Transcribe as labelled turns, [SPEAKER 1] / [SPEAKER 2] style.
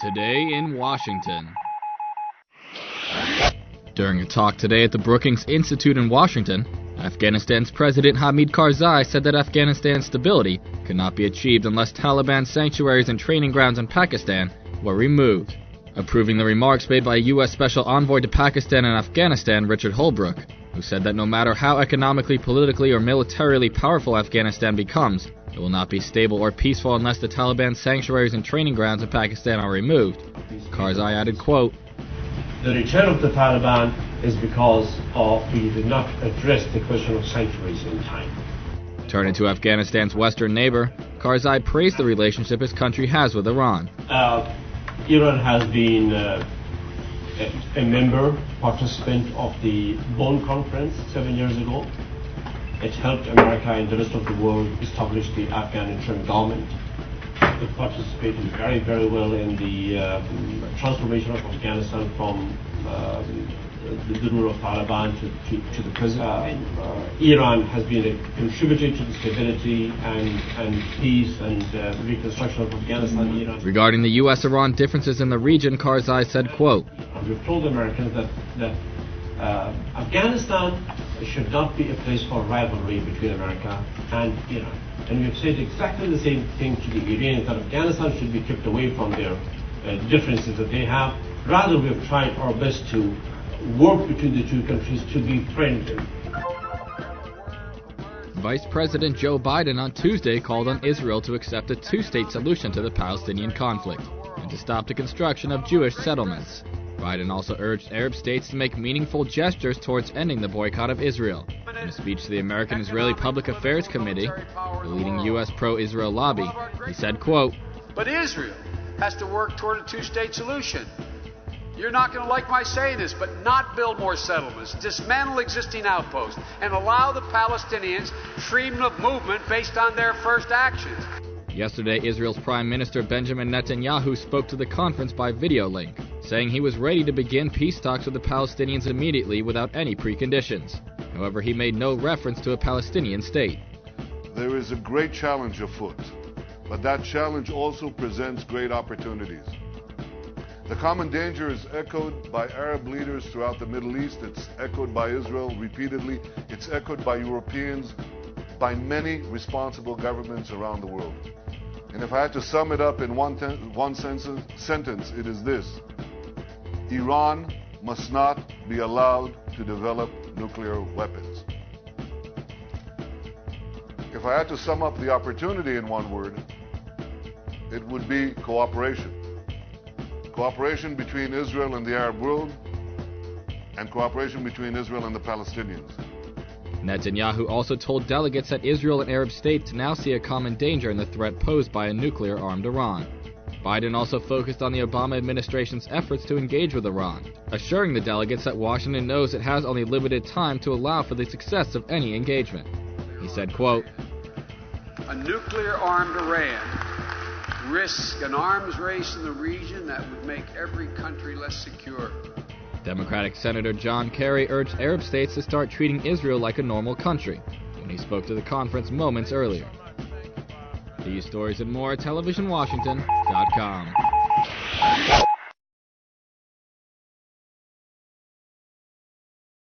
[SPEAKER 1] Today in Washington. During a talk today at the Brookings Institute in Washington, Afghanistan's President Hamid Karzai said that Afghanistan's stability could not be achieved unless Taliban sanctuaries and training grounds in Pakistan were removed, approving the remarks made by US Special Envoy to Pakistan and Afghanistan, Holbrooke, who said that no matter how economically, politically, or militarily powerful Afghanistan becomes, it will not be stable or peaceful unless the Taliban sanctuaries and training grounds in Pakistan are removed. Karzai added, quote,
[SPEAKER 2] "The return of the Taliban is because we did not address the question of sanctuaries in time."
[SPEAKER 1] Turning to Afghanistan's western neighbor, Karzai praised the relationship his country has with Iran.
[SPEAKER 2] Iran has been a member, participant of the Bonn Conference 7 years ago. It helped America and the rest of the world establish the Afghan interim government. It participated very, very well in the transformation of Afghanistan from the rule of Taliban to the present. Iran has been a contributor to the stability and peace and reconstruction of Afghanistan. Iran.
[SPEAKER 1] Regarding the U.S.-Iran differences in the region, Karzai said, quote,
[SPEAKER 2] "We've told the Americans that Afghanistan should not be a place for rivalry between America and Iran. And we've said exactly the same thing to the Iranians, that Afghanistan should be kept away from their differences that they have. Rather, we've tried our best to work between the two countries to be friendly."
[SPEAKER 1] Vice President Joe Biden on Tuesday called on Israel to accept a two-state solution to the Palestinian conflict and to stop the construction of Jewish settlements. Biden also urged Arab states to make meaningful gestures towards ending the boycott of Israel. In a speech to the American-Israeli Public Affairs Committee, the leading U.S. pro-Israel lobby, he said, quote,
[SPEAKER 3] "But Israel has to work toward a two-state solution. You're not going to like my saying this, but not build more settlements, dismantle existing outposts, and allow the Palestinians freedom of movement based on their first actions."
[SPEAKER 1] Yesterday, Israel's Prime Minister Benjamin Netanyahu spoke to the conference by video link, saying he was ready to begin peace talks with the Palestinians immediately without any preconditions. However, he made no reference to a Palestinian state.
[SPEAKER 4] "There is a great challenge afoot, but that challenge also presents great opportunities. The common danger is echoed by Arab leaders throughout the Middle East. It's echoed by Israel repeatedly. It's echoed by Europeans, by many responsible governments around the world. And if I had to sum it up in one sentence, it is this: Iran must not be allowed to develop nuclear weapons. If I had to sum up the opportunity in one word, it would be cooperation. Cooperation between Israel and the Arab world, and cooperation between Israel and the Palestinians.
[SPEAKER 1] Netanyahu also told delegates that Israel and Arab states now see a common danger in the threat posed by a nuclear-armed Iran. Biden also focused on the Obama administration's efforts to engage with Iran, assuring the delegates that Washington knows it has only limited time to allow for the success of any engagement. He said, quote,
[SPEAKER 3] "A nuclear-armed Iran risks an arms race in the region that would make every country less secure."
[SPEAKER 1] Democratic Senator John Kerry urged Arab states to start treating Israel like a normal country when he spoke to the conference moments earlier. These stories and more at TelevisionWashington.com.